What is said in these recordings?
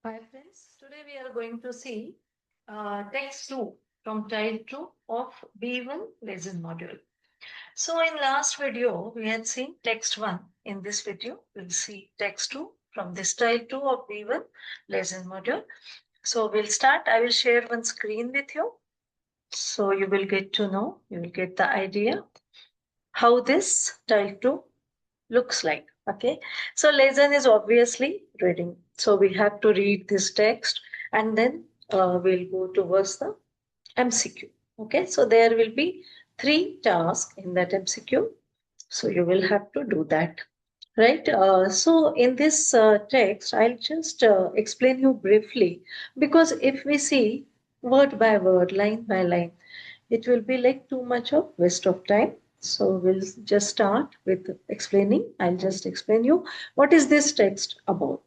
Hi friends, today we are going to see text 2 from teil 2 of B1 Lesen module. So in last video, we had seen text 1. In this video, we'll see text 2 from this teil 2 of B1 Lesen module. So we'll start. I will share one screen with you. So you will get to know, you will get the idea how this teil 2 looks like. Okay, so lesson is obviously reading. So we have to read this text and then we'll go towards the MCQ. Okay, so there will be 3 tasks in that MCQ. So you will have to do that. Right. So in this text, I'll just explain you briefly because if we see word by word, line by line, it will be like too much of waste of time. So we'll just start with explaining. I'll just explain you what is this text about.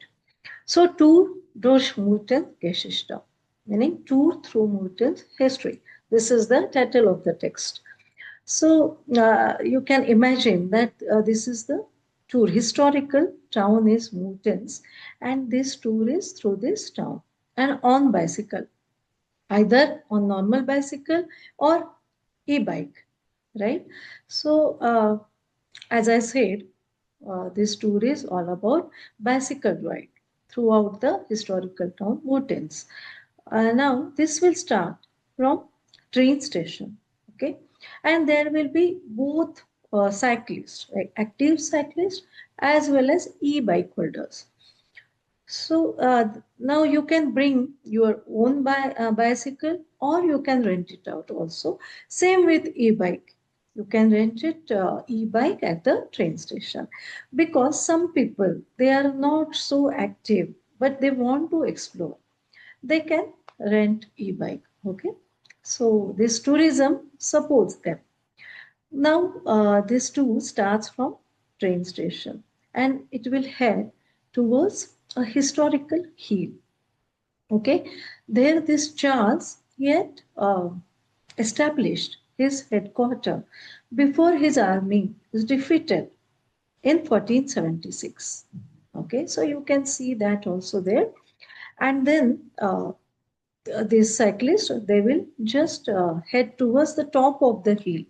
So Tour durch Mutten Geschichte, meaning tour through Mutten's history. This is the title of the text. So you can imagine that this is the tour. Historical town is Mutens, and this tour is through this town and on bicycle, either on normal bicycle or e-bike, right? So as I said, this tour is all about bicycle ride throughout the historical town Mutens. Now this will start from train station, okay, and there will be both cyclists, like active cyclists as well as e-bike holders. So now you can bring your own bicycle or you can rent it out also. Same with e-bike. You can rent it e-bike at the train station because some people they are not so active but they want to explore. They can rent e-bike. Okay, so this tourism supports them. Now, this too starts from train station and it will head towards a historical hill. Okay, there this Charles yet established his headquarters before his army was defeated in 1476. Okay, so you can see that also there. And then these cyclists they will just head towards the top of the hill.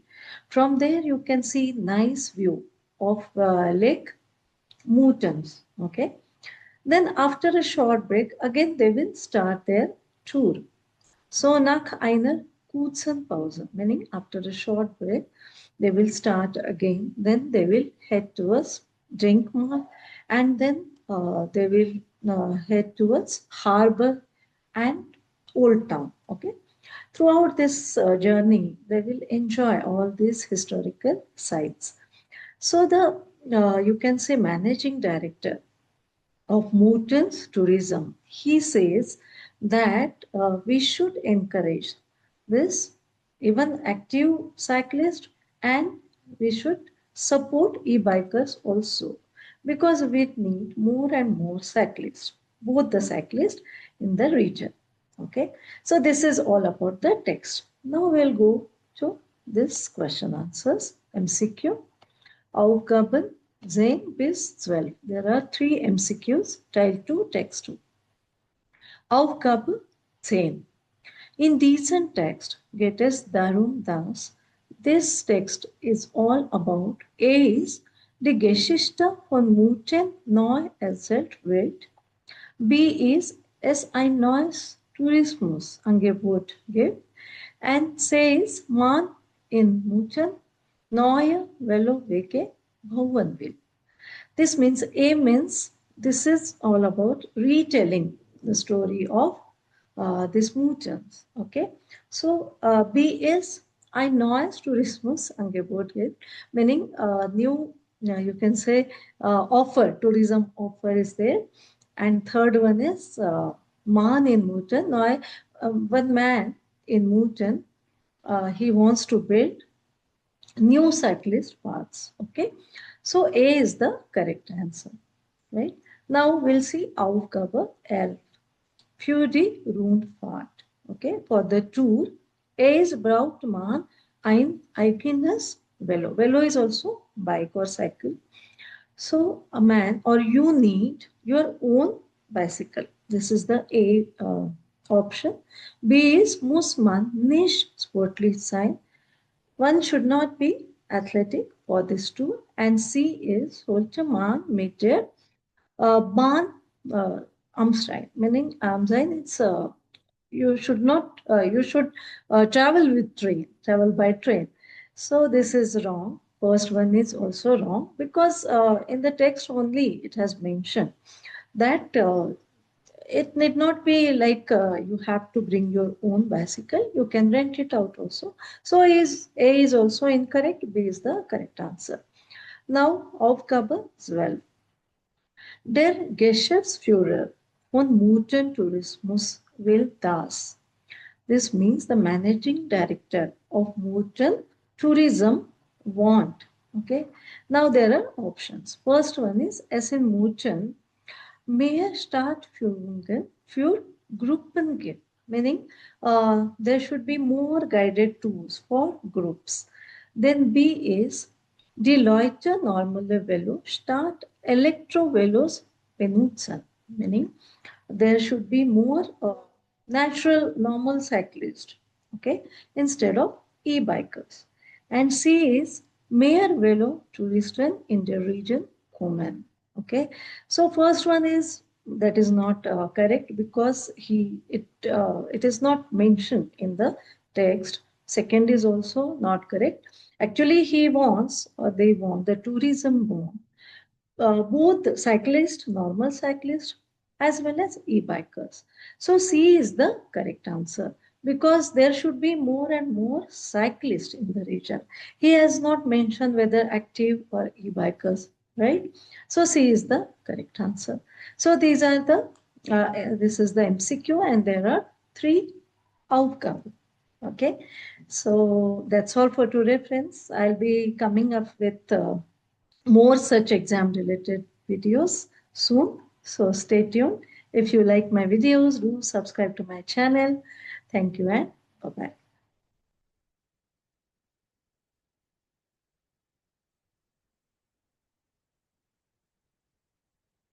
From there you can see nice view of Lake Mootons. Okay, then after a short break again they will start their tour. So nach einer kurzen Pause, meaning after a short break they will start again. Then they will head towards Drinkmal and then they will head towards Harbor and Old Town. Okay. Throughout this journey, they will enjoy all these historical sites. So the you can say managing director of Mountains Tourism, he says that we should encourage this even active cyclist and we should support e-bikers also because we need more and more cyclists, both the cyclists in the region. Okay, so this is all about the text. Now we'll go to this question answers MCQ. Aufgaben 10 bis 12. There are 3 MCQs, Teil 2, Text 2. Aufgabe 10. In decent text, Goethe's Darum das. This text is all about A is die Geschichte von Muten neu erzählt wird. B is es ein neues Tourismusangebot gibt. And C is man in Muten neue Velowege bauen will. This means A means this is all about retelling the story of these mutants. Okay, so B is ein neues Tourismusangebot gibt, meaning new. You can say offer, tourism offer is there, and third one is man in Mutan. Now, one man in Mutan, he wants to build new cyclist paths. Okay, so A is the correct answer. Right, now we'll see Aufgabe 11. Für die Rundfahrt. Okay, for the tour, es braucht man ein eigenes Velo. Velo is also bike or cycle. So a man or you need your own bicycle. This is the A option. B is muss man nicht sportlich sein. One should not be athletic for this too. And C is sollte man mit der Bahn Amstein, meaning Amstein, it's you should not, you should travel with train, travel by train. So this is wrong. First one is also wrong because in the text only it has mentioned that it need not be like you have to bring your own bicycle. You can rent it out also. So is A is also incorrect. B is the correct answer. Now Aufgabe 12. Der Geschäftsführer von Mutten Tourismus will das. This means the managing director of Mutten Tourism want. Okay. Now there are options. First one is as in Mutten mehr Startführungen für Gruppen gibt, meaning there should be more guided tours for groups. Then B is die Leute normale Velo statt Elektrovelos benutzen, meaning there should be more natural normal cyclists, okay, instead of e-bikers. And C is mehr Velo Touristen in the region kommen. Okay, so first one is that is not correct because it is not mentioned in the text. Second is also not correct. Actually, he wants or they want the tourism boom, both cyclists, normal cyclists, as well as e-bikers. So C is the correct answer because there should be more and more cyclists in the region. He has not mentioned whether active or e-bikers, right? So C is the correct answer. So these are the, this is the MCQ and there are three outcomes. Okay, so that's all for today, friends. I'll be coming up with more such exam related videos soon. So stay tuned. If you like my videos, do subscribe to my channel. Thank you and bye bye.